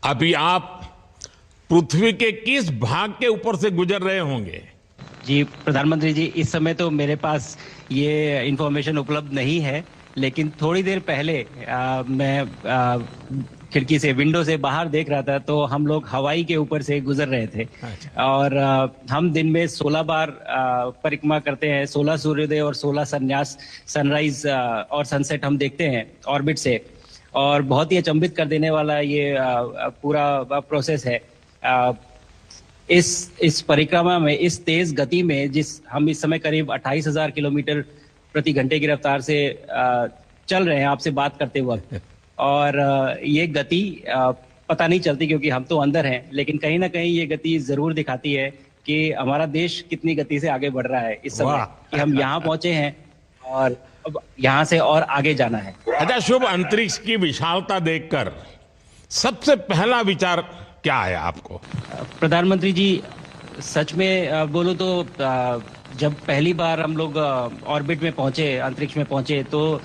अभी आप पृथ्वी के किस भाग के ऊपर से गुजर रहे होंगे? जी प्रधानमंत्री जी, इस समय तो मेरे पास ये इंफॉर्मेशन उपलब्ध नहीं है, लेकिन थोड़ी देर पहले मैं खिड़की से विंडो से बाहर देख रहा था तो हम लोग हवाई के ऊपर से गुजर रहे थे। अच्छा। और हम दिन में 16 बार परिक्रमा करते हैं, 16 सूर्योदय और 16 संन्यास, सनराइज और सनसेट हम देखते हैं ऑर्बिट से। और बहुत ही अचंभित कर देने वाला ये पूरा प्रोसेस है। इस परिक्रमा में, इस तेज गति में, जिस हम इस समय करीब 28,000 किलोमीटर प्रति घंटे की रफ्तार से चल रहे हैं आपसे बात करते वक्त, और ये गति पता नहीं चलती क्योंकि हम तो अंदर हैं, लेकिन कहीं ना कहीं ये गति जरूर दिखाती है कि हमारा देश कितनी गति से आगे बढ़ रहा है इस समय, कि हम यहाँ पहुंचे हैं और अब यहाँ से और आगे जाना है। अच्छा शुभ, अंतरिक्ष की विशालता देखकर सबसे पहला विचार क्या आया आपको? प्रधानमंत्री जी, सच में बोलो तो जब पहली बार हम लोग ऑर्बिट में पहुंचे, अंतरिक्ष में पहुंचे, तो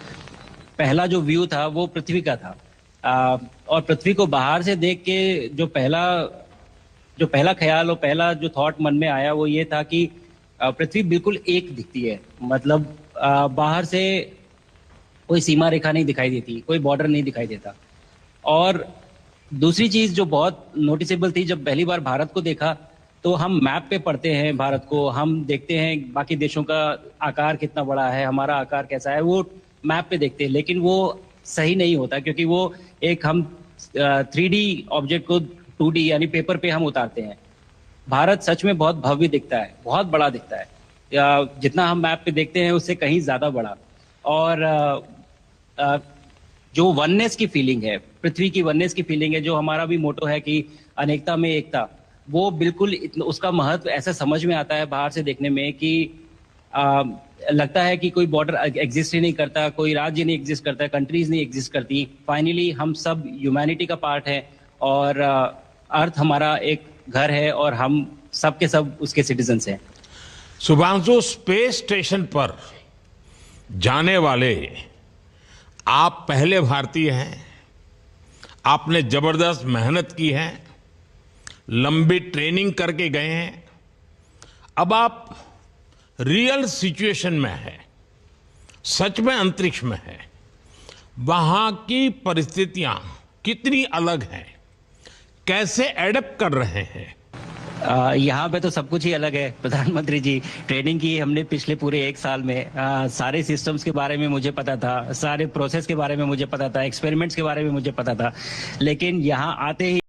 पहला जो व्यू था वो पृथ्वी का था। और पृथ्वी को बाहर से देख के जो पहला ख्याल और पहला जो थॉट मन में आया वो ये था कि पृथ्वी बिल्कुल एक दिखती है। मतलब बाहर से कोई सीमा रेखा नहीं दिखाई देती, कोई बॉर्डर नहीं दिखाई देता। और दूसरी चीज जो बहुत नोटिसेबल थी, जब पहली बार भारत को देखा तो हम मैप पे पढ़ते हैं भारत को, हम देखते हैं बाकी देशों का आकार कितना बड़ा है, हमारा आकार कैसा है, वो मैप पे देखते हैं, लेकिन वो सही नहीं होता क्योंकि वो एक हम 3D ऑब्जेक्ट को 2D यानी पेपर पे हम उतारते हैं। भारत सच में बहुत भव्य दिखता है, बहुत बड़ा दिखता है, जितना हम मैप पे देखते हैं उससे कहीं ज्यादा बड़ा। और जो वननेस की फीलिंग है, पृथ्वी की वननेस की फीलिंग है, जो हमारा भी मोटो है कि अनेकता में एकता, वो बिल्कुल उसका महत्व ऐसा समझ में आता है बाहर से देखने में कि लगता है कि कोई बॉर्डर एग्जिस्ट ही नहीं करता, कोई राज्य नहीं एग्जिस्ट करता, कंट्रीज नहीं एग्जिस्ट करती। फाइनली हम सब ह्यूमैनिटी का पार्ट है और अर्थ हमारा एक घर है और हम सब के सब उसके सिटीजन्स हैं। शुभांशु, स्पेस स्टेशन पर जाने वाले आप पहले भारतीय हैं। आपने जबरदस्त मेहनत की है, लंबी ट्रेनिंग करके गए हैं। अब आप रियल सिचुएशन में है, सच में अंतरिक्ष में है। वहां की परिस्थितियां कितनी अलग हैं, कैसे एडप्ट कर रहे हैं? यहाँ पे तो सब कुछ ही अलग है प्रधानमंत्री जी। ट्रेनिंग की हमने पिछले पूरे 1 साल में, सारे सिस्टम्स के बारे में मुझे पता था, सारे प्रोसेस के बारे में मुझे पता था, एक्सपेरिमेंट्स के बारे में मुझे पता था, लेकिन यहाँ आते ही